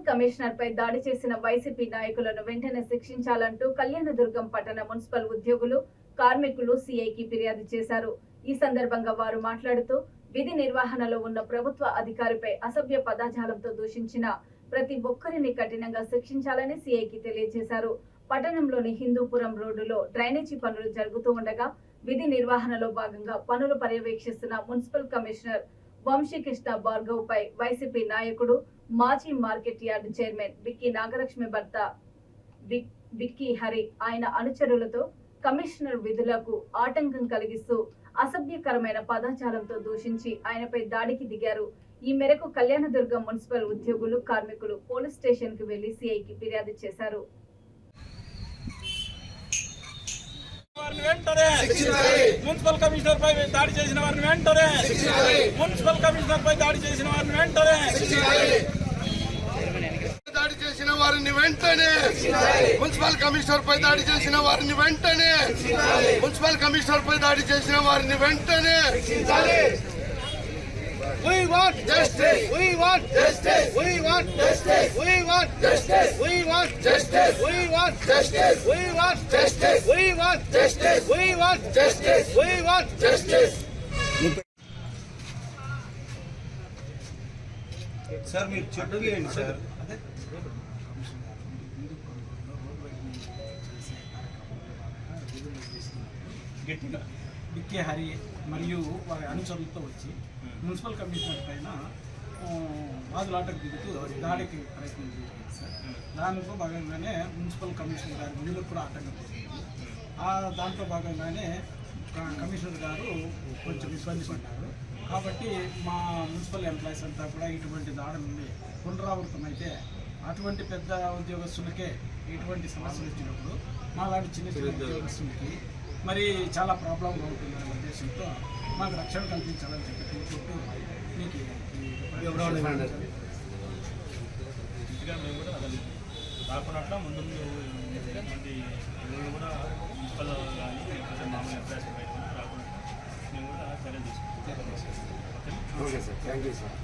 Commissioner పై దాడి చేసిన YCP నాయకులను వెంటనే శిక్షించాలంటూ కళ్యాణదుర్గం పట్టణ మున్సిపల్ ఉద్యోగులు, కార్మికులు సీఐకి ఫిర్యాదు చేశారు. ఈ సందర్భంగా వారు మాట్లాడుతూ విధి నిర్వహణలో ఉన్న ప్రభుత్వ అధికారిపై అసభ్య పదజాలంతో దూషించిన ప్రతి ఒక్కరిని కఠినంగా శిక్షించాలని సీఐకి తెలియజేశారు. పట్టణంలోని హిందూపురం రోడ్డులో డ్రైనేజీ పనులు జరుగుతూ ఉండగా విధి నిర్వహణలో భాగంగా పనులు పర్యవేక్షిస్తున్న మున్సిపల్ కమిషనర్ వంశీకృష్ణ భార్గవ్ పై వైసీపీ నాయకుడు, మాజీ మార్కెట్ యార్డ్ చైర్మన్ బిక్కి నాగలక్ష్మి భర్త బిక్కి హరి ఆయన అనుచరులతో కమిషనర్ విధులకు ఆటంకం కలిగిస్తూ అసభ్యకరమైన పదజాలంతో దూషించి ఆయనపై దాడికి దిగారు. ఈ మేరకు కళ్యాణదుర్గం మున్సిపల్ ఉద్యోగులు, కార్మికులు పోలీస్ స్టేషన్ కు వెళ్లి సీఐకి ఫిర్యాదు చేశారు. మున్సిపల్ కమిషనర్ పై దాడి చేసిన వారిని వెంటనే మున్సిపల్ కమిషనర్ పై దాడి చేసిన వారిని వెంటనే దాడి చేసిన వారిని వెంటనే మున్సిపల్ కమిషనర్ పై దాడి చేసిన వారిని వెంటనే మున్సిపల్ కమిషనర్ పై దాడి చేసిన వారిని వెంటనే We want justice. We want justice. We want justice. We want justice. We want justice. We want justice. We want justice. We want justice. We want justice. We want justice. Sir, మీరు చెప్పండి sir. గట్టిగా బిక్కే హరి మరియు వారి అనుచరులతో వచ్చి municipal commissioner పైన వాదులాటకు దిగుతూ దాడికి ప్రయత్నం చేసింది సార్. దాంట్లో భాగంగానే మున్సిపల్ కమిషనర్ గారి విధులకు కూడా ఆటంకం జరిగింది. దాంట్లో భాగంగానే కమిషనర్ గారు కొంచెం ఇబ్బంది పడ్డారు. కాబట్టి మా మున్సిపల్ ఎంప్లాయీస్ అంతా కూడా ఇటువంటి దాడి నుండి పునరావృతమైతే అటువంటి పెద్ద ఉద్యోగస్తులకే ఇటువంటి సమస్యలు వచ్చినప్పుడు మాలాంటి చిన్న చిన్న ఉద్యోగస్తులకి మరి చాలా ప్రాబ్లంగా ఉంటుందనే ఉద్దేశంతో మాకు రక్షణ కల్పించాలని చెప్పి కోరుకుంటూ మీకు ఇంటిగా మేము కూడా అది రాకున్నట్ల ముందు ఇటువంటి కూడా మున్సిపల్ కానీ లేకపోతే మామూలు ఎంప్లాయీస్ రాకున్నట్ల మేము కూడా చర్యలు తీసుకుంటాం. Okay sir, thank you sir.